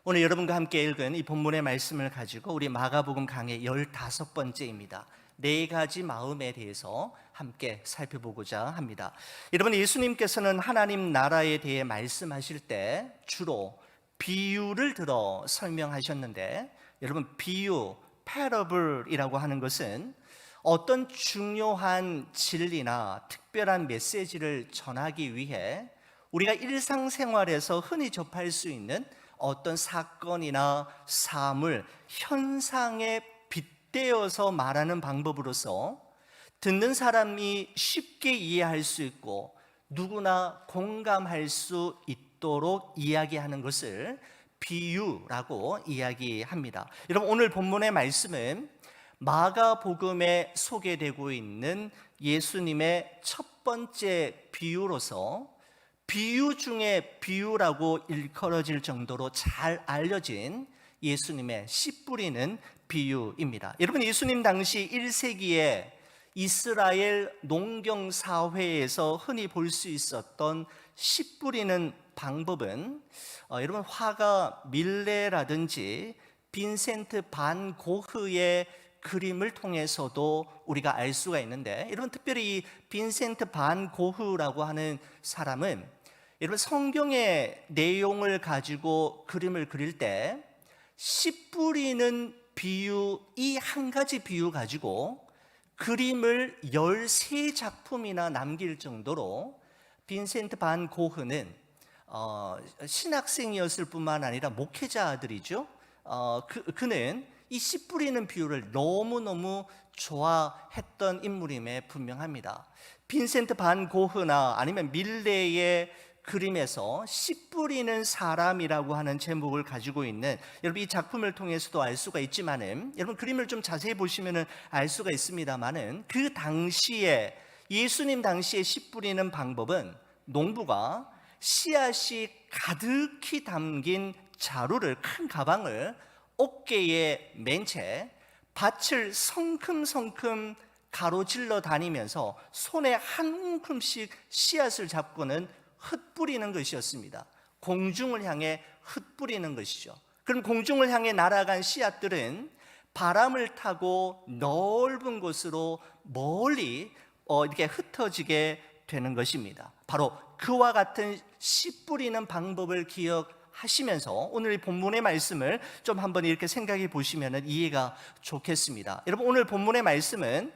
오늘 여러분과 함께 읽은 이 본문의 말씀을 가지고 우리 마가복음 강의 15번째입니다. 네 가지 마음에 대해서 함께 살펴보고자 합니다. 여러분, 예수님께서는 하나님 나라에 대해 말씀하실 때 주로 비유를 들어 설명하셨는데, 여러분, 비유, parable이라고 하는 것은 어떤 중요한 진리나 특별한 메시지를 전하기 위해 우리가 일상생활에서 흔히 접할 수 있는 어떤 사건이나 사물, 현상에 빗대어서 말하는 방법으로서 듣는 사람이 쉽게 이해할 수 있고 누구나 공감할 수 있도록 이야기하는 것을 비유라고 이야기합니다. 여러분, 오늘 본문의 말씀은 마가복음에 소개되고 있는 예수님의 첫 번째 비유로서 비유 중에 비유라고 일컬어질 정도로 잘 알려진 예수님의 씨 뿌리는 비유입니다. 여러분, 예수님 당시 1세기에 이스라엘 농경 사회에서 흔히 볼 수 있었던 씨 뿌리는 방법은 여러분, 화가 밀레라든지 빈센트 반 고흐의 그림을 통해서도 우리가 알 수가 있는데, 여러분, 특별히 이 빈센트 반 고흐라고 하는 사람은 여러분, 성경의 내용을 가지고 그림을 그릴 때 씨 뿌리는 비유, 이 한 가지 비유 가지고 그림을 13작품이나 남길 정도로 빈센트 반 고흐는 신학생이었을 뿐만 아니라 목회자들이죠. 그는 이 씨 뿌리는 비유를 너무너무 좋아했던 인물임에 분명합니다. 빈센트 반 고흐나 아니면 밀레의 그림에서 씨 뿌리는 사람이라고 하는 제목을 가지고 있는, 여러분, 이 작품을 통해서도 알 수가 있지만은, 여러분, 그림을 좀 자세히 보시면은 알 수가 있습니다만은, 그 당시에 예수님 당시에 씨 뿌리는 방법은 농부가 씨앗이 가득히 담긴 자루를, 큰 가방을 어깨에 맨 채 밭을 성큼성큼 가로질러 다니면서 손에 한 움큼씩 씨앗을 잡고는 흩뿌리는 것이었습니다. 공중을 향해 흩뿌리는 것이죠. 그럼 공중을 향해 날아간 씨앗들은 바람을 타고 넓은 곳으로 멀리 이렇게 흩어지게 되는 것입니다. 바로 그와 같은 씨 뿌리는 방법을 기억하시면서 오늘 이 본문의 말씀을 좀 한번 이렇게 생각해 보시면 이해가 좋겠습니다. 여러분, 오늘 본문의 말씀은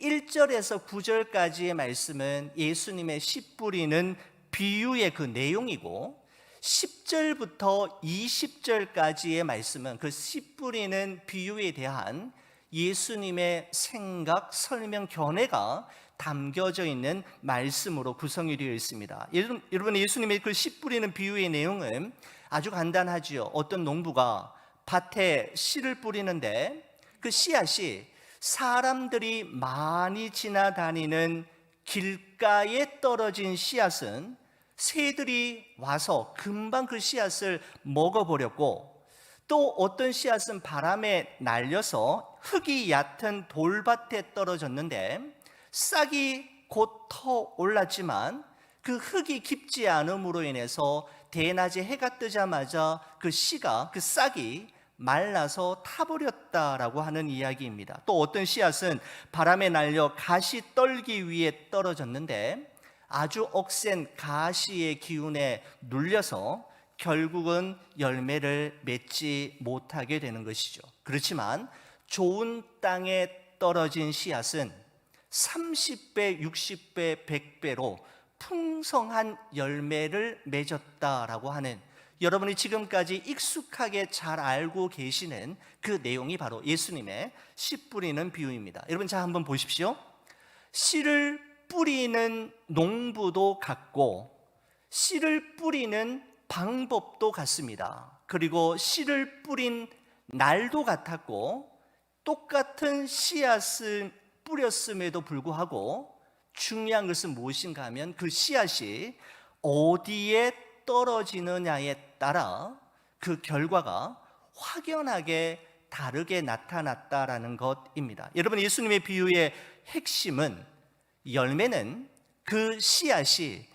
1절에서 9절까지의 말씀은 예수님의 씨 뿌리는 비유의 그 내용이고, 10절부터 20절까지의 말씀은 그 씨 뿌리는 비유에 대한 예수님의 생각, 설명, 견해가 담겨져 있는 말씀으로 구성이 되어 있습니다. 여러분, 예수님의 그 씨 뿌리는 비유의 내용은 아주 간단하지요. 어떤 농부가 밭에 씨를 뿌리는데 그 씨앗이 사람들이 많이 지나다니는 길가에 떨어진 씨앗은 새들이 와서 금방 그 씨앗을 먹어버렸고, 또 어떤 씨앗은 바람에 날려서 흙이 얕은 돌밭에 떨어졌는데 싹이 곧 터 올랐지만 그 흙이 깊지 않음으로 인해서 대낮에 해가 뜨자마자 그 싹이 말라서 타버렸다라고 하는 이야기입니다. 또 어떤 씨앗은 바람에 날려 가시 떨기 위해 떨어졌는데 아주 억센 가시의 기운에 눌려서 결국은 열매를 맺지 못하게 되는 것이죠. 그렇지만 좋은 땅에 떨어진 씨앗은 30배, 60배, 100배로 풍성한 열매를 맺었다라고 하는, 여러분이 지금까지 익숙하게 잘 알고 계시는 그 내용이 바로 예수님의 씨 뿌리는 비유입니다. 여러분, 자, 한번 보십시오. 씨를 뿌리는 농부도 같고 씨를 뿌리는 방법도 같습니다. 그리고 씨를 뿌린 날도 같았고 똑같은 씨앗을 뿌렸음에도 불구하고 중요한 것은 무엇인가 하면 그 씨앗이 어디에 떨어지느냐에 따라 그 결과가 확연하게 다르게 나타났다라는 것입니다. 여러분, 예수님의 비유의 핵심은, 열매는 그 씨앗이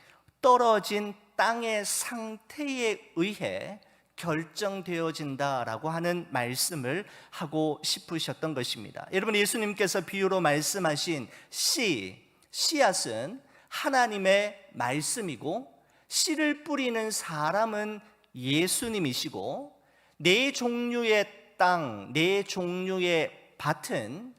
떨어진 땅의 상태에 의해 결정되어진다라고 하는 말씀을 하고 싶으셨던 것입니다. 여러분, 예수님께서 비유로 말씀하신 씨앗은 하나님의 말씀이고, 씨를 뿌리는 사람은 예수님이시고, 네 종류의 땅, 네 종류의 밭은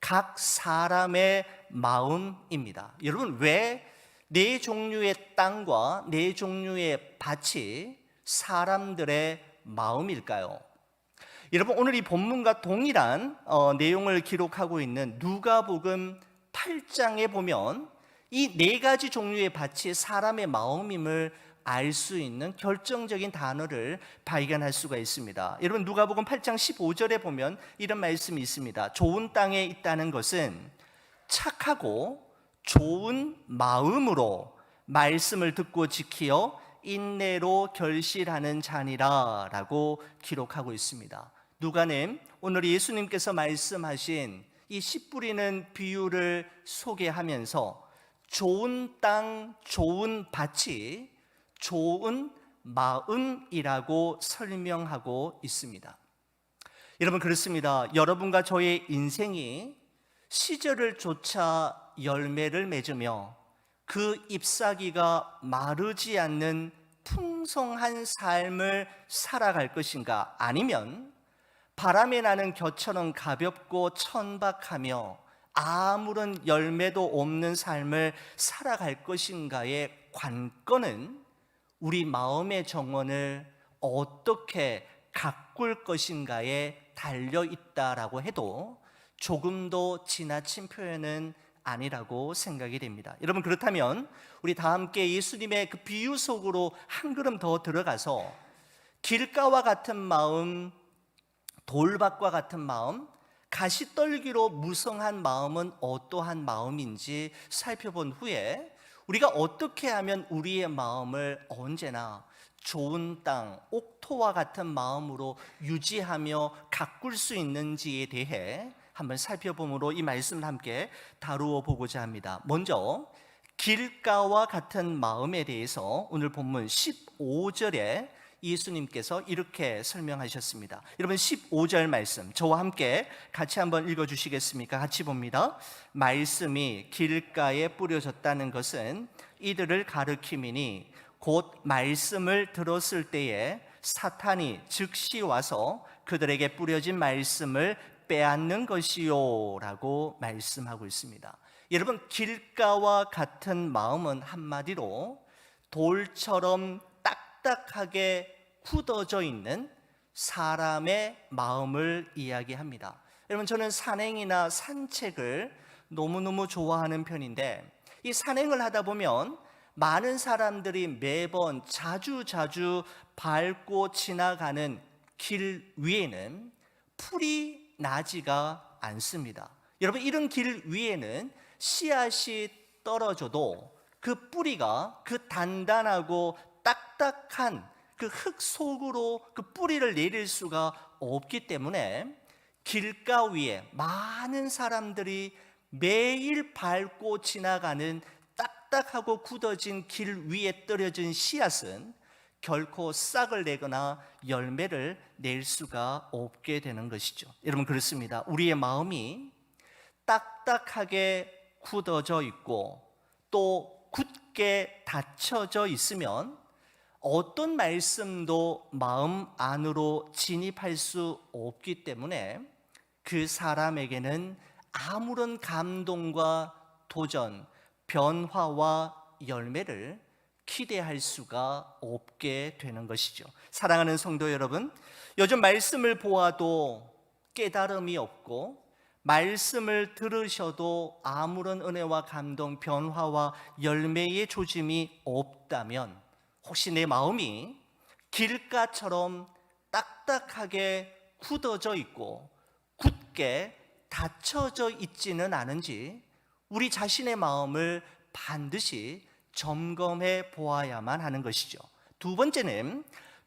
각 사람의 마음입니다. 여러분, 왜 네 종류의 땅과 네 종류의 밭이 사람들의 마음일까요? 여러분, 오늘 이 본문과 동일한 내용을 기록하고 있는 누가복음 8장에 보면 이 네 가지 종류의 밭이 사람의 마음임을 알 수 있는 결정적인 단어를 발견할 수가 있습니다. 여러분, 누가복음 8장 15절에 보면 이런 말씀이 있습니다. 좋은 땅에 있다는 것은 착하고 좋은 마음으로 말씀을 듣고 지키어 인내로 결실하는 자니라 라고 기록하고 있습니다. 누가는 오늘 예수님께서 말씀하신 이 씨 뿌리는 비유를 소개하면서 좋은 땅, 좋은 밭이 좋은 마음이라고 설명하고 있습니다. 여러분, 그렇습니다. 여러분과 저의 인생이 시절을 쫓아 열매를 맺으며 그 잎사귀가 마르지 않는 풍성한 삶을 살아갈 것인가, 아니면 바람에 나는 겨처럼 가볍고 천박하며 아무런 열매도 없는 삶을 살아갈 것인가의 관건은 우리 마음의 정원을 어떻게 가꿀 것인가에 달려 있다라고 해도 조금도 지나친 표현은 아니라고 생각이 됩니다. 여러분, 그렇다면 우리 다 함께 예수님의 그 비유 속으로 한 걸음 더 들어가서 길가와 같은 마음, 돌밭과 같은 마음, 가시떨기로 무성한 마음은 어떠한 마음인지 살펴본 후에 우리가 어떻게 하면 우리의 마음을 언제나 좋은 땅, 옥토와 같은 마음으로 유지하며 가꿀 수 있는지에 대해 한번 살펴보므로 이 말씀을 함께 다루어 보고자 합니다. 먼저 길가와 같은 마음에 대해서 오늘 본문 15절에 예수님께서 이렇게 설명하셨습니다. 여러분, 15절 말씀 저와 함께 같이 한번 읽어주시겠습니까? 같이 봅니다. 말씀이 길가에 뿌려졌다는 것은 이들을 가르킴이니 곧 말씀을 들었을 때에 사탄이 즉시 와서 그들에게 뿌려진 말씀을 빼앗는 것이요 라고 말씀하고 있습니다. 여러분, 길가와 같은 마음은 한마디로 돌처럼 딱딱하게 굳어져 있는 사람의 마음을 이야기합니다. 여러분, 저는 산행이나 산책을 너무너무 좋아하는 편인데, 이 산행을 하다 보면 많은 사람들이 매번 자주 밟고 지나가는 길 위에는 풀이 나지가 않습니다. 여러분, 이런 길 위에는 씨앗이 떨어져도 그 뿌리가 그 단단하고 딱딱한 그 흙 속으로 그 뿌리를 내릴 수가 없기 때문에 길가 위에 많은 사람들이 매일 밟고 지나가는 딱딱하고 굳어진 길 위에 떨어진 씨앗은 결코 싹을 내거나 열매를 낼 수가 없게 되는 것이죠. 여러분, 그렇습니다. 우리의 마음이 딱딱하게 굳어져 있고 또 굳게 닫혀져 있으면 어떤 말씀도 마음 안으로 진입할 수 없기 때문에 그 사람에게는 아무런 감동과 도전, 변화와 열매를 기대할 수가 없게 되는 것이죠. 사랑하는 성도 여러분, 요즘 말씀을 보아도 깨달음이 없고 말씀을 들으셔도 아무런 은혜와 감동, 변화와 열매의 조짐이 없다면 혹시 내 마음이 길가처럼 딱딱하게 굳어져 있고 굳게 닫혀져 있지는 않은지 우리 자신의 마음을 반드시 점검해 보아야만 하는 것이죠. 두 번째는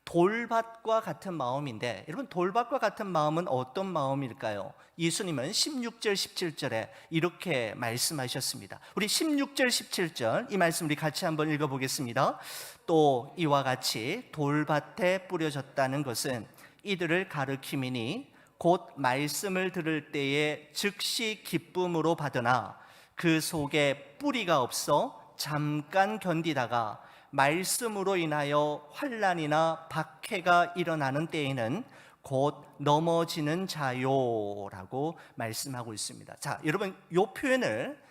돌밭과 같은 마음인데, 여러분 돌밭과 같은 마음은 어떤 마음일까요? 예수님은 16절 17절에 이렇게 말씀하셨습니다. 우리 16절 17절 이 말씀 우리 같이 한번 읽어보겠습니다. 또 이와 같이 돌밭에 뿌려졌다는 것은 이들을 가르킴이니 곧 말씀을 들을 때에 즉시 기쁨으로 받으나 그 속에 뿌리가 없어 잠깐 견디다가 말씀으로 인하여 환난이나 박해가 일어나는 때에는 곧 넘어지는 자요라고 말씀하고 있습니다. 자, 여러분 이 표현을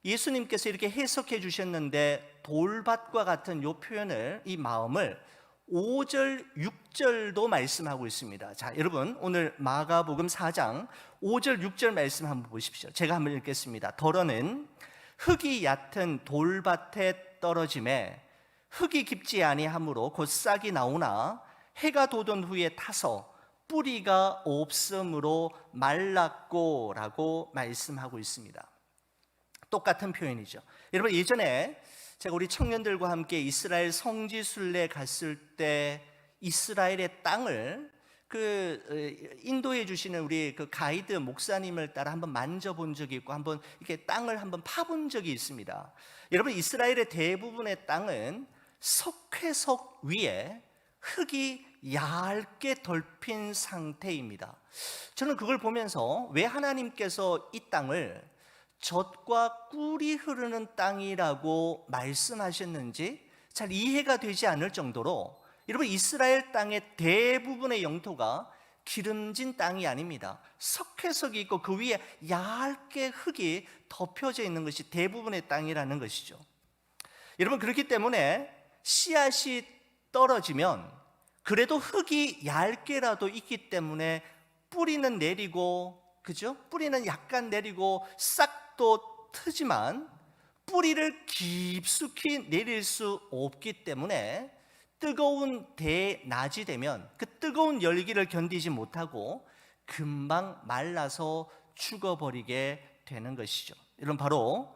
예수님께서 이렇게 해석해 주셨는데, 돌밭과 같은 이 표현을, 이 마음을 5절 6절도 말씀하고 있습니다. 자, 여러분 오늘 마가복음 4장 5절 6절 말씀 한번 보십시오. 제가 한번 읽겠습니다. 더러는 흙이 얕은 돌밭에 떨어짐에 흙이 깊지 아니하므로 곧 싹이 나오나 해가 돋은 후에 타서 뿌리가 없으므로 말랐고 라고 말씀하고 있습니다. 똑같은 표현이죠. 여러분 예전에 제가 우리 청년들과 함께 이스라엘 성지순례 갔을 때 이스라엘의 땅을 인도해 주시는 우리 그 가이드 목사님을 따라 한번 만져본 적이 있고 한번 이렇게 땅을 한번 파본 적이 있습니다. 여러분 이스라엘의 대부분의 땅은 석회석 위에 흙이 얇게 덮인 상태입니다. 저는 그걸 보면서 왜 하나님께서 이 땅을 젖과 꿀이 흐르는 땅이라고 말씀하셨는지 잘 이해가 되지 않을 정도로, 여러분 이스라엘 땅의 대부분의 영토가 기름진 땅이 아닙니다. 석회석이 있고 그 위에 얇게 흙이 덮여져 있는 것이 대부분의 땅이라는 것이죠. 여러분 그렇기 때문에 씨앗이 떨어지면 그래도 흙이 얇게라도 있기 때문에 뿌리는 내리고, 그죠? 뿌리는 약간 내리고 싹도 트지만 뿌리를 깊숙이 내릴 수 없기 때문에 뜨거운 대낮이 되면 그 뜨거운 열기를 견디지 못하고 금방 말라서 죽어버리게 되는 것이죠. 이런 바로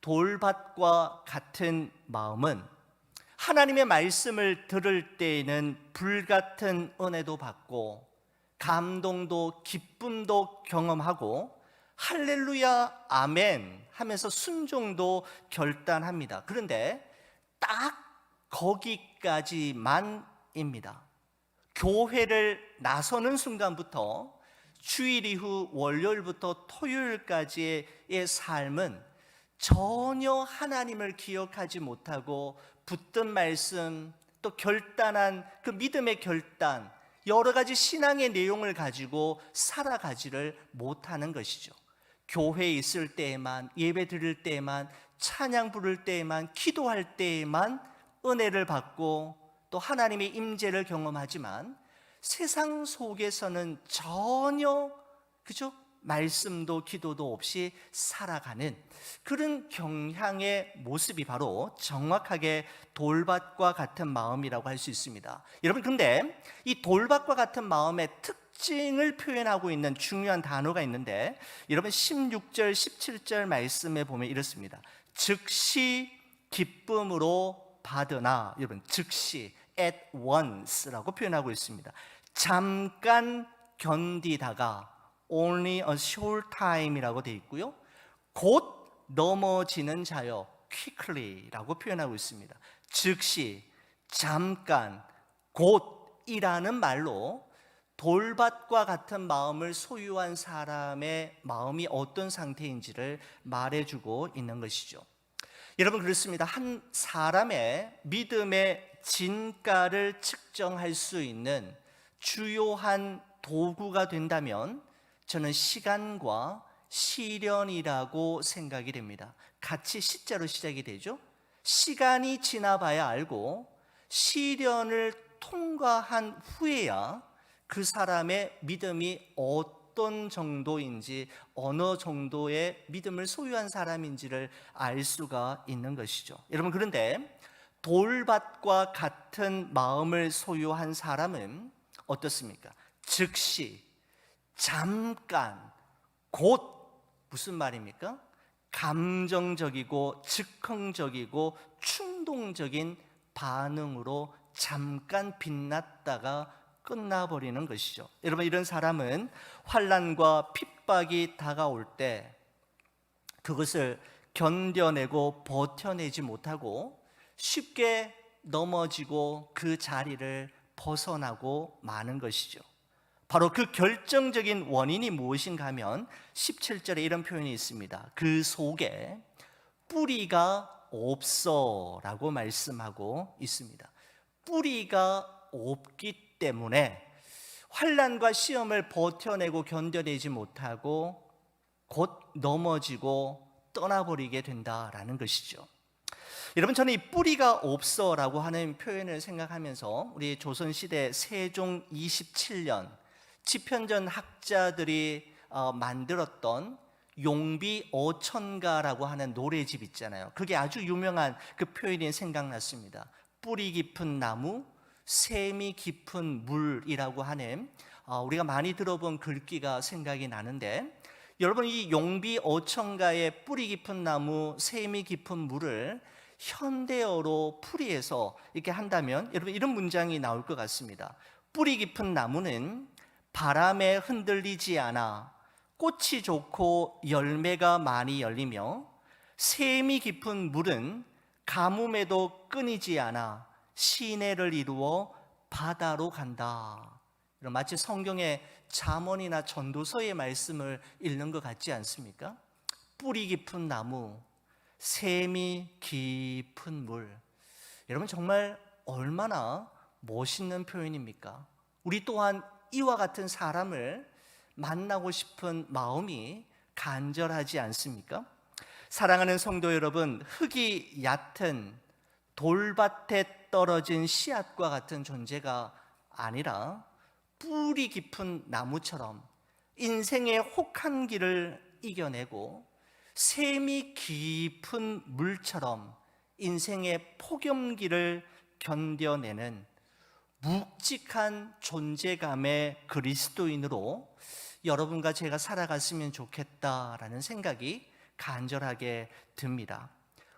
돌밭과 같은 마음은 하나님의 말씀을 들을 때에는 불같은 은혜도 받고 감동도 기쁨도 경험하고 할렐루야 아멘 하면서 순종도 결단합니다. 그런데 딱 거기까지만입니다. 교회를 나서는 순간부터 주일 이후 월요일부터 토요일까지의 삶은 전혀 하나님을 기억하지 못하고 붙든 말씀, 또 결단한 그 믿음의 결단, 여러 가지 신앙의 내용을 가지고 살아가지를 못하는 것이죠. 교회에 있을 때에만, 예배 드릴 때에만, 찬양 부를 때에만, 기도할 때에만 은혜를 받고 또 하나님의 임재를 경험하지만 세상 속에서는 전혀, 그죠? 말씀도 기도도 없이 살아가는 그런 경향의 모습이 바로 정확하게 돌밭과 같은 마음이라고 할 수 있습니다. 여러분 근데 이 돌밭과 같은 마음의 특징을 표현하고 있는 중요한 단어가 있는데, 여러분 16절 17절 말씀에 보면 이렇습니다. 즉시 기쁨으로 받으나, 여러분 즉시 at once라고 표현하고 있습니다. 잠깐 견디다가 only a short time이라고 되어 있고요. 곧 넘어지는 자여 quickly라고 표현하고 있습니다. 즉시, 잠깐, 곧이라는 말로 돌밭과 같은 마음을 소유한 사람의 마음이 어떤 상태인지를 말해주고 있는 것이죠. 여러분 그렇습니다. 한 사람의 믿음의 진가를 측정할 수 있는 주요한 도구가 된다면 저는 시간과 시련이라고 생각이 됩니다. 같이 시자로 시작이 되죠. 시간이 지나봐야 알고 시련을 통과한 후에야 그 사람의 믿음이 어떤 정도인지, 어느 정도의 믿음을 소유한 사람인지를 알 수가 있는 것이죠. 여러분 그런데 돌밭과 같은 마음을 소유한 사람은 어떻습니까? 즉시, 잠깐, 곧, 무슨 말입니까? 감정적이고 즉흥적이고 충동적인 반응으로 잠깐 빛났다가 끝나버리는 것이죠. 여러분, 이런 사람은 환난과 핍박이 다가올 때 그것을 견뎌내고 버텨내지 못하고 쉽게 넘어지고 그 자리를 벗어나고 마는 것이죠. 바로 그 결정적인 원인이 무엇인가 하면 17절에 이런 표현이 있습니다. 그 속에 뿌리가 없어 라고 말씀하고 있습니다. 뿌리가 없기 때문에 환난과 시험을 버텨내고 견뎌내지 못하고 곧 넘어지고 떠나버리게 된다라는 것이죠. 여러분, 저는 이 뿌리가 없어 라고 하는 표현을 생각하면서 우리 조선시대 세종 27년 집현전 학자들이 만들었던 용비 어천가라고 하는 노래집 있잖아요. 그게 아주 유명한 그 표현이 생각났습니다. 뿌리 깊은 나무, 샘이 깊은 물이라고 하는 우리가 많이 들어본 글귀가 생각이 나는데, 여러분, 이 용비 어천가의 뿌리 깊은 나무, 샘이 깊은 물을 현대어로 풀이해서 이렇게 한다면 여러분 이런 문장이 나올 것 같습니다. 뿌리 깊은 나무는 바람에 흔들리지 않아 꽃이 좋고 열매가 많이 열리며, 샘이 깊은 물은 가뭄에도 끊이지 않아 시내를 이루어 바다로 간다. 마치 성경의 잠언이나 전도서의 말씀을 읽는 것 같지 않습니까? 뿌리 깊은 나무, 샘이 깊은 물. 여러분, 정말 얼마나 멋있는 표현입니까? 우리 또한 이와 같은 사람을 만나고 싶은 마음이 간절하지 않습니까? 사랑하는 성도 여러분, 흙이 얕은 돌밭에 떨어진 씨앗과 같은 존재가 아니라 뿌리 깊은 나무처럼 인생의 혹한 길을 이겨내고 샘이 깊은 물처럼 인생의 폭염기를 견뎌내는 묵직한 존재감의 그리스도인으로 여러분과 제가 살아갔으면 좋겠다라는 생각이 간절하게 듭니다.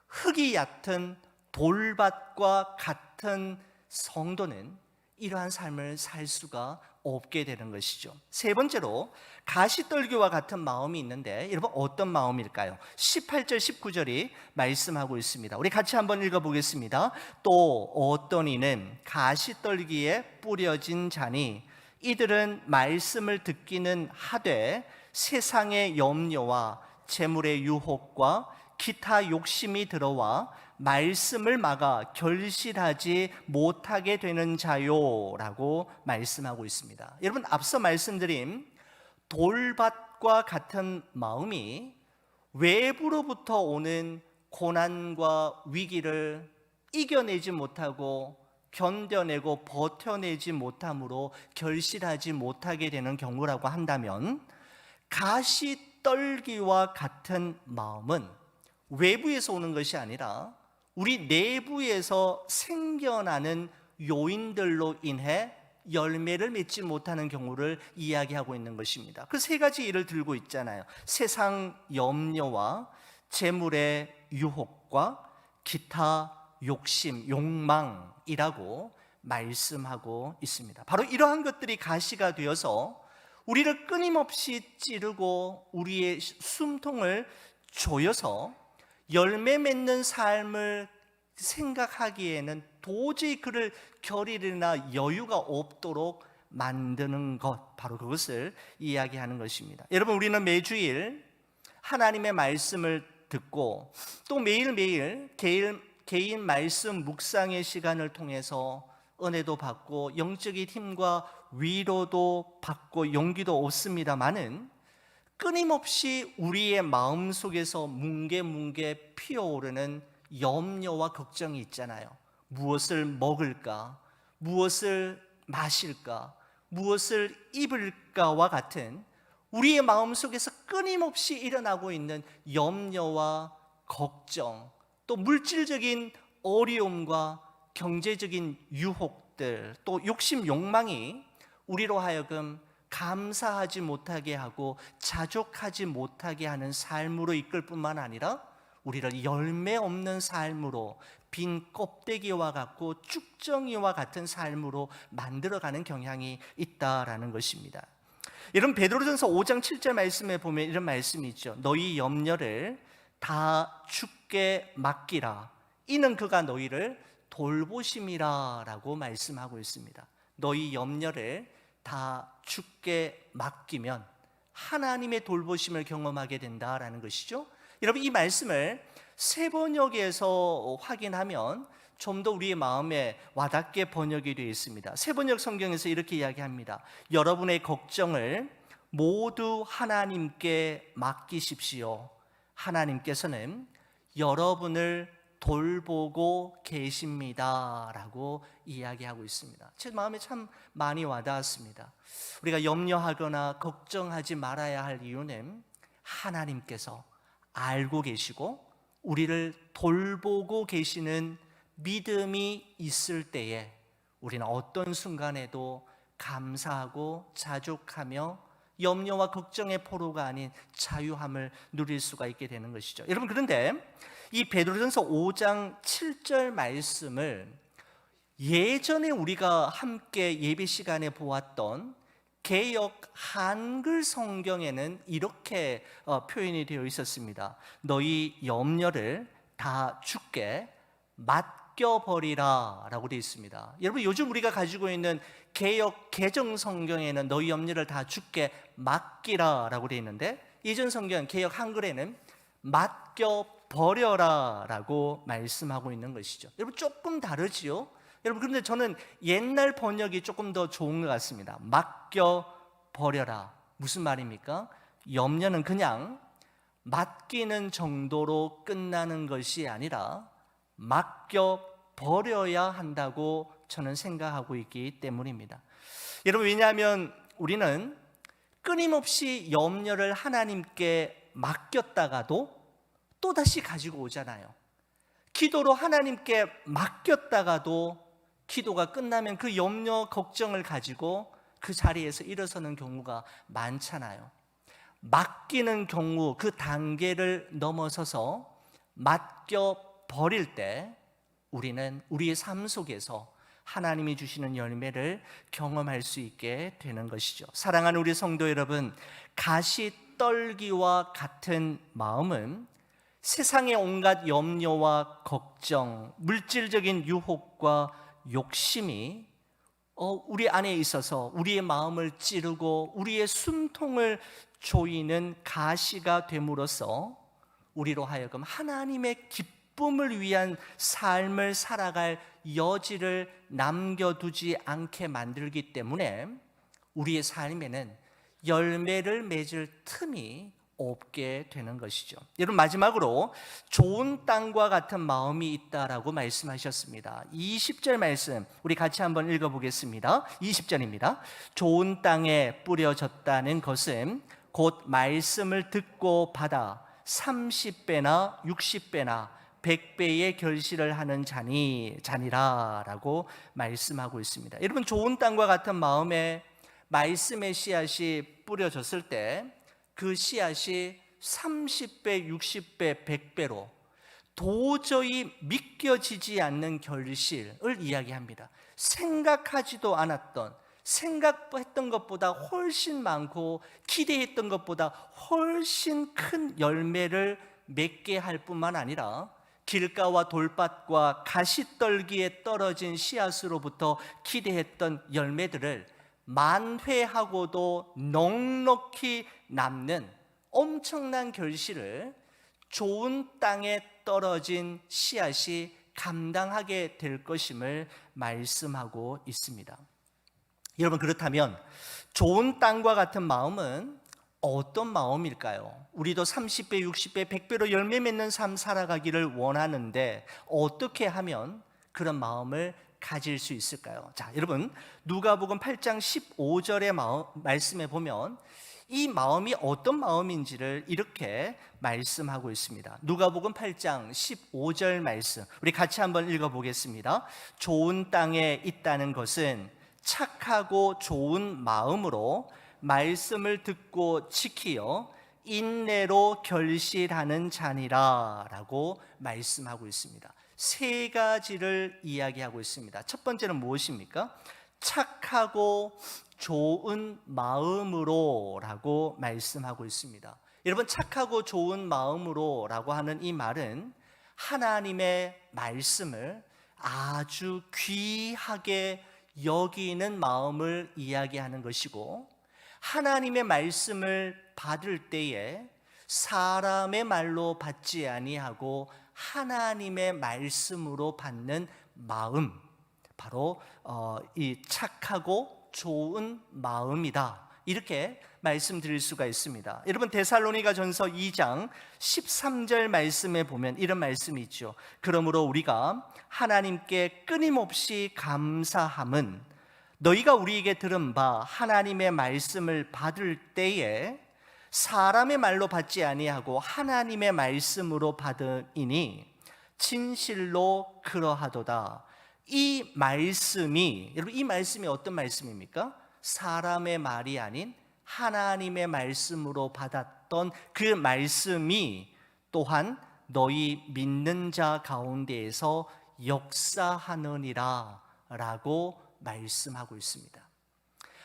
흙이 얕은 돌밭과 같은 성도는 이러한 삶을 살 수가 없게 되는 것이죠. 세 번째로 가시떨기와 같은 마음이 있는데, 여러분 어떤 마음일까요? 18절 19절이 말씀하고 있습니다. 우리 같이 한번 읽어보겠습니다. 또 어떤 이는 가시떨기에 뿌려진 자니 이들은 말씀을 듣기는 하되 세상의 염려와 재물의 유혹과 기타 욕심이 들어와 말씀을 막아 결실하지 못하게 되는 자요라고 말씀하고 있습니다. 여러분, 앞서 말씀드린 돌밭과 같은 마음이 외부로부터 오는 고난과 위기를 이겨내지 못하고 견뎌내고 버텨내지 못함으로 결실하지 못하게 되는 경우라고 한다면, 가시떨기와 같은 마음은 외부에서 오는 것이 아니라 우리 내부에서 생겨나는 요인들로 인해 열매를 맺지 못하는 경우를 이야기하고 있는 것입니다. 그 세 가지 예를 들고 있잖아요. 세상 염려와 재물의 유혹과 기타 욕심, 욕망이라고 말씀하고 있습니다. 바로 이러한 것들이 가시가 되어서 우리를 끊임없이 찌르고 우리의 숨통을 조여서 열매 맺는 삶을 생각하기에는 도저히 그를 겨를이나 여유가 없도록 만드는 것, 바로 그것을 이야기하는 것입니다. 여러분, 우리는 매주일 하나님의 말씀을 듣고 또 매일매일 개인 말씀 묵상의 시간을 통해서 은혜도 받고 영적인 힘과 위로도 받고 용기도 얻습니다마는, 끊임없이 우리의 마음속에서 뭉게뭉게 피어오르는 염려와 걱정이 있잖아요. 무엇을 먹을까? 무엇을 마실까? 무엇을 입을까와 같은 우리의 마음속에서 끊임없이 일어나고 있는 염려와 걱정, 또 물질적인 어려움과 경제적인 유혹들, 또 욕심, 욕망이 우리로 하여금 감사하지 못하게 하고 자족하지 못하게 하는 삶으로 이끌 뿐만 아니라 우리를 열매 없는 삶으로 빈 껍데기와 같고 쭉정이와 같은 삶으로 만들어가는 경향이 있다라는 것입니다. 여러분, 베드로전서 5장 7절 말씀에 보면 이런 말씀이 있죠. 너희 염려를 다 주께 맡기라. 이는 그가 너희를 돌보심이라 라고 말씀하고 있습니다. 너희 염려를 다 주께 맡기면 하나님의 돌보심을 경험하게 된다라는 것이죠. 여러분, 이 말씀을 세 번역에서 확인하면 좀 더 우리의 마음에 와닿게 번역이 되어 있습니다. 세 번역 성경에서 이렇게 이야기합니다. 여러분의 걱정을 모두 하나님께 맡기십시오. 하나님께서는 여러분을 돌보고 계십니다 라고 이야기하고 있습니다. 제 마음에 참 많이 와닿았습니다. 우리가 염려하거나 걱정하지 말아야 할 이유는 하나님께서 알고 계시고 우리를 돌보고 계시는 믿음이 있을 때에 우리는 어떤 순간에도 감사하고 자족하며 염려와 걱정의 포로가 아닌 자유함을 누릴 수가 있게 되는 것이죠. 여러분, 그런데 이 베드로전서 5장 7절 말씀을 예전에 우리가 함께 예배 시간에 보았던 개역 한글 성경에는 이렇게 표현이 되어 있었습니다. 너희 염려를 다 주께 맡겨버리라 라고 되어 있습니다. 여러분, 요즘 우리가 가지고 있는 개역 개정 성경에는 너희 염려를 다 주께 맡기라 라고 되어 있는데, 예전 성경 개역 한글에는 맡겨버려라 라고 말씀하고 있는 것이죠. 여러분, 조금 다르지요? 여러분, 그런데 저는 옛날 번역이 조금 더 좋은 것 같습니다. 맡겨버려라. 무슨 말입니까? 염려는 그냥 맡기는 정도로 끝나는 것이 아니라 맡겨버려야 한다고 저는 생각하고 있기 때문입니다. 여러분, 왜냐하면 우리는 끊임없이 염려를 하나님께 맡겼다가도 또다시 가지고 오잖아요. 기도로 하나님께 맡겼다가도 기도가 끝나면 그 염려, 걱정을 가지고 그 자리에서 일어서는 경우가 많잖아요. 맡기는 경우, 그 단계를 넘어서서 맡겨버릴 때 우리는 우리의 삶 속에서 하나님이 주시는 열매를 경험할 수 있게 되는 것이죠. 사랑하는 우리 성도 여러분, 가시떨기와 같은 마음은 세상의 온갖 염려와 걱정, 물질적인 유혹과 욕심이 우리 안에 있어서 우리의 마음을 찌르고 우리의 숨통을 조이는 가시가 됨으로써 우리로 하여금 하나님의 기쁨을 위한 삶을 살아갈 여지를 남겨두지 않게 만들기 때문에 우리의 삶에는 열매를 맺을 틈이 없게 되는 것이죠. 여러분, 마지막으로 좋은 땅과 같은 마음이 있다라고 말씀하셨습니다. 20절 말씀 우리 같이 한번 읽어보겠습니다. 20절입니다. 좋은 땅에 뿌려졌다는 것은 곧 말씀을 듣고 받아 30배나 60배나 100배의 결실을 하는 자니라라고 말씀하고 있습니다. 여러분, 좋은 땅과 같은 마음에 말씀의 씨앗이 뿌려졌을 때 그 씨앗이 30배, 60배, 100배로 도저히 믿겨지지 않는 결실을 이야기합니다. 생각하지도 않았던, 생각했던 것보다 훨씬 많고 기대했던 것보다 훨씬 큰 열매를 맺게 할 뿐만 아니라 길가와 돌밭과 가시떨기에 떨어진 씨앗으로부터 기대했던 열매들을 만회하고도 넉넉히 남는 엄청난 결실을 좋은 땅에 떨어진 씨앗이 감당하게 될 것임을 말씀하고 있습니다. 여러분, 그렇다면 좋은 땅과 같은 마음은 어떤 마음일까요? 우리도 30배, 60배, 100배로 열매 맺는 삶 살아가기를 원하는데 어떻게 하면 그런 마음을 가질 수 있을까요? 자, 여러분, 누가복음 8장 15절의 말씀에 보면 이 마음이 어떤 마음인지를 이렇게 말씀하고 있습니다. 누가복음 8장 15절 말씀 우리 같이 한번 읽어보겠습니다. 좋은 땅에 있다는 것은 착하고 좋은 마음으로 말씀을 듣고 지키어 인내로 결실하는 자니라 라고 말씀하고 있습니다. 세 가지를 이야기하고 있습니다. 첫 번째는 무엇입니까? 착하고 좋은 마음으로 라고 말씀하고 있습니다. 여러분, 착하고 좋은 마음으로 라고 하는 이 말은 하나님의 말씀을 아주 귀하게 여기는 마음을 이야기하는 것이고, 하나님의 말씀을 받을 때에 사람의 말로 받지 아니하고 하나님의 말씀으로 받는 마음, 바로 이 착하고 좋은 마음이다, 이렇게 말씀드릴 수가 있습니다. 여러분, 데살로니가전서 2장 13절 말씀에 보면 이런 말씀이 있죠. 그러므로 우리가 하나님께 끊임없이 감사함은 너희가 우리에게 들은 바 하나님의 말씀을 받을 때에 사람의 말로 받지 아니하고 하나님의 말씀으로 받으니 진실로 그러하도다. 이 말씀이, 여러분, 이 말씀이 어떤 말씀입니까? 사람의 말이 아닌 하나님의 말씀으로 받았던 그 말씀이 또한 너희 믿는 자 가운데에서 역사하느니라 라고 말씀하고 있습니다.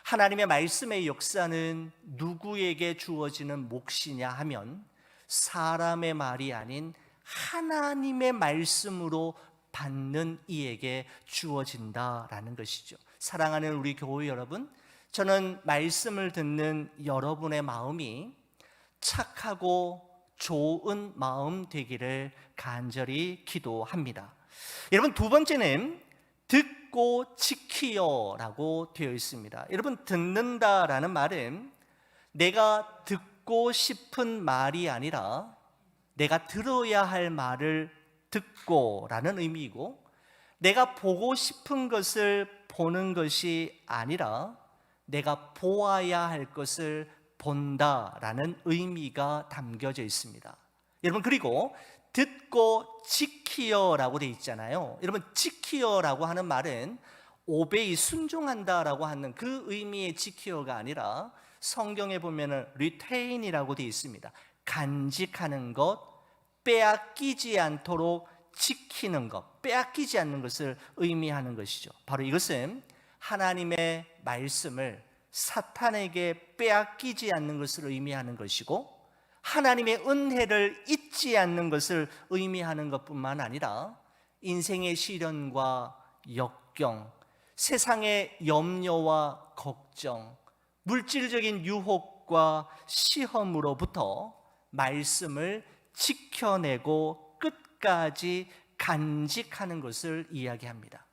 하나님의 말씀의 역사는 누구에게 주어지는 몫이냐 하면 사람의 말이 아닌 하나님의 말씀으로 받는 이에게 주어진다라는 것이죠. 사랑하는 우리 교회 여러분, 저는 말씀을 듣는 여러분의 마음이 착하고 좋은 마음 되기를 간절히 기도합니다. 여러분, 두 번째는 듣고 지키어라고 되어 있습니다. 여러분, 듣는다라는 말은 내가 듣고 싶은 말이 아니라 내가 들어야 할 말을 듣고라는 의미이고, 내가 보고 싶은 것을 보는 것이 아니라 내가 보아야 할 것을 본다라는 의미가 담겨져 있습니다. 여러분, 그리고 듣고 지키어라고 되어 있잖아요. 여러분, 지키어라고 하는 말은 오베이, 순종한다라고 하는 그 의미의 지키어가 아니라 성경에 보면은 retain이라고 되어 있습니다. 간직하는 것, 빼앗기지 않도록 지키는 것, 빼앗기지 않는 것을 의미하는 것이죠. 바로 이것은 하나님의 말씀을 사탄에게 빼앗기지 않는 것을 의미하는 것이고, 하나님의 은혜를 잊지 않는 것을 의미하는 것뿐만 아니라 인생의 시련과 역경, 세상의 염려와 걱정, 물질적인 유혹과 시험으로부터 말씀을 지켜내고 끝까지 간직하는 것을 이야기합니다.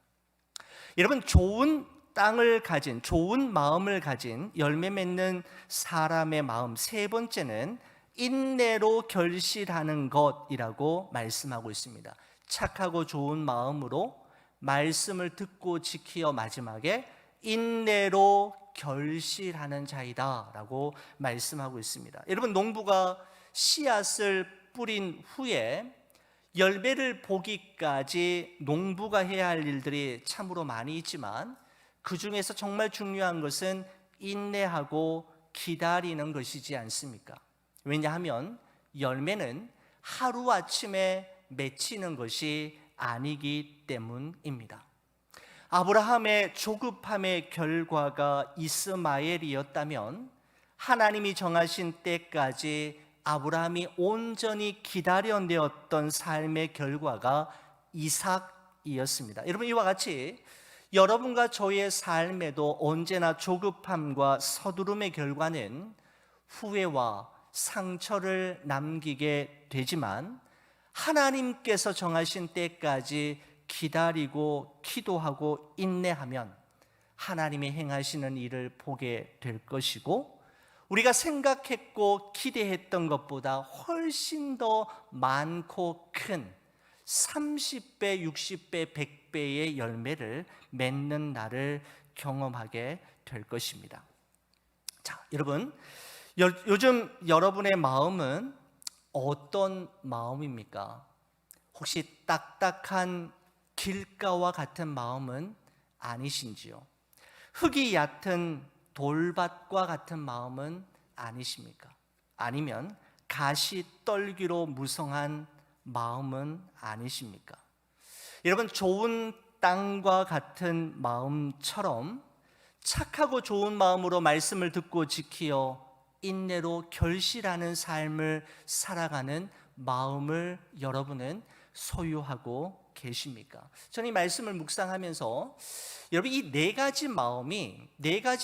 여러분, 좋은 땅을 가진, 좋은 마음을 가진 열매 맺는 사람의 마음, 세 번째는 인내로 결실하는 것이라고 말씀하고 있습니다. 착하고 좋은 마음으로 말씀을 듣고 지키어 마지막에 인내로 결실하는 자이다 라고 말씀하고 있습니다. 여러분, 농부가 씨앗을 뿌린 후에 열매를 보기까지 농부가 해야 할 일들이 참으로 많이 있지만, 그 중에서 정말 중요한 것은 인내하고 기다리는 것이지 않습니까? 왜냐하면 열매는 하루아침에 맺히는 것이 아니기 때문입니다. 아브라함의 조급함의 결과가 이스마엘이었다면 하나님이 정하신 때까지 아브라함이 온전히 기다려내었던 삶의 결과가 이삭이었습니다. 여러분, 이와 같이 여러분과 저의 삶에도 언제나 조급함과 서두름의 결과는 후회와 상처를 남기게 되지만, 하나님께서 정하신 때까지 기다리고 기도하고 인내하면 하나님이 행하시는 일을 보게 될 것이고, 우리가 생각했고 기대했던 것보다 훨씬 더 많고 큰 30배, 60배, 100배의 열매를 맺는 날을 경험하게 될 것입니다. 자, 여러분, 요즘 여러분의 마음은 어떤 마음입니까? 혹시 딱딱한 길가와 같은 마음은 아니신지요? 흙이 얕은 돌밭과 같은 마음은 아니십니까? 아니면 가시 떨기로 무성한 마음은 아니십니까? 여러분, 좋은 땅과 같은 마음처럼 착하고 좋은 마음으로 말씀을 듣고 지키어 인내로 결실하는 삶을 살아가는 마음을 여러분은 소유하고 계십니까? 저는 이 말씀을 묵상하면서 여러분, 이 네 가지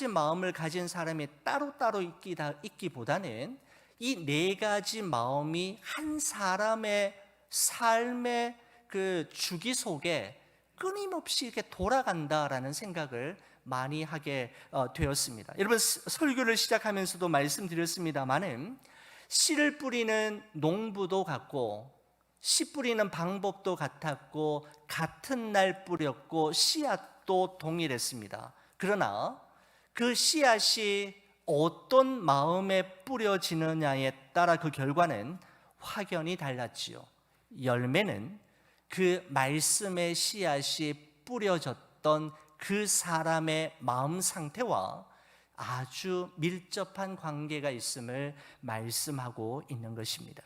마음을 가진 사람이 따로따로 있기보다는 이 네 가지 마음이 한 사람의 삶의 그 주기 속에 끊임없이 이렇게 돌아간다라는 생각을 많이 하게 되었습니다. 여러분, 설교를 시작하면서도 말씀드렸습니다마는 씨를 뿌리는 농부도 같고 씨 뿌리는 방법도 같았고 같은 날 뿌렸고 씨앗도 동일했습니다. 그러나 그 씨앗이 어떤 마음에 뿌려지느냐에 따라 그 결과는 확연히 달랐지요. 열매는 그 말씀의 씨앗이 뿌려졌던 그 사람의 마음 상태와 아주 밀접한 관계가 있음을 말씀하고 있는 것입니다.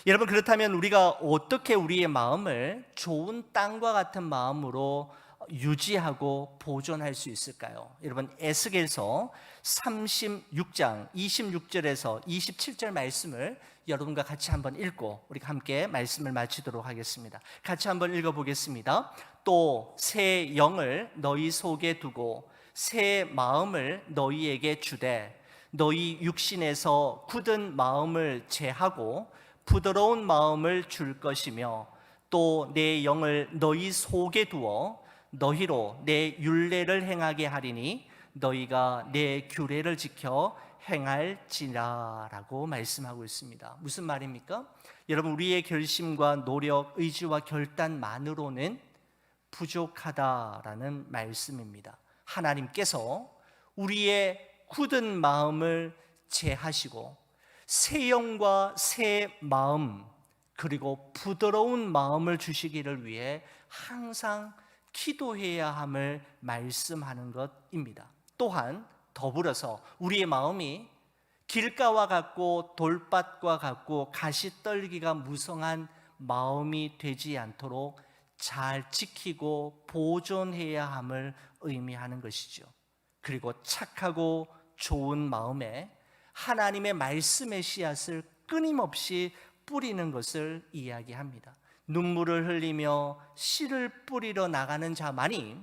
여러분, 그렇다면 우리가 어떻게 우리의 마음을 좋은 땅과 같은 마음으로 유지하고 보존할 수 있을까요? 여러분, 에스겔서 36장 26절에서 27절 말씀을 여러분과 같이 한번 읽고 우리가 함께 말씀을 마치도록 하겠습니다. 같이 한번 읽어보겠습니다. 또 새 영을 너희 속에 두고 새 마음을 너희에게 주되 너희 육신에서 굳은 마음을 제하고 부드러운 마음을 줄 것이며 또 내 영을 너희 속에 두어 너희로 내 율례를 행하게 하리니 너희가 내 규례를 지켜 행할지라 라고 말씀하고 있습니다. 무슨 말입니까? 여러분, 우리의 결심과 노력, 의지와 결단만으로는 부족하다라는 말씀입니다. 하나님께서 우리의 굳은 마음을 제하시고 새 영과 새 마음 그리고 부드러운 마음을 주시기를 위해 항상 기도해야 함을 말씀하는 것입니다. 또한 더불어서 우리의 마음이 길가와 같고 돌밭과 같고 가시떨기가 무성한 마음이 되지 않도록 잘 지키고 보존해야 함을 의미하는 것이죠. 그리고 착하고 좋은 마음에 하나님의 말씀의 씨앗을 끊임없이 뿌리는 것을 이야기합니다. 눈물을 흘리며 씨를 뿌리러 나가는 자만이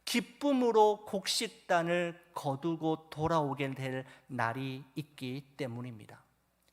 기쁨으로 곡식단을 거두고 돌아오게 될 날이 있기 때문입니다.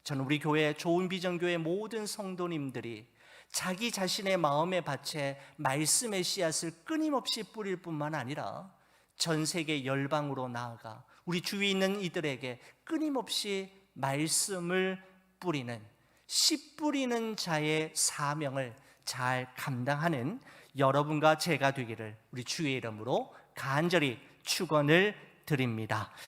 저는 우리 교회 좋은 비전교회 모든 성도님들이 자기 자신의 마음의 밭에 말씀의 씨앗을 끊임없이 뿌릴 뿐만 아니라 전 세계 열방으로 나아가 우리 주위에 있는 이들에게 끊임없이 말씀을 뿌리는 씨 뿌리는 자의 사명을 잘 감당하는 여러분과 제가 되기를 우리 주의 이름으로 간절히 축원을 드립니다.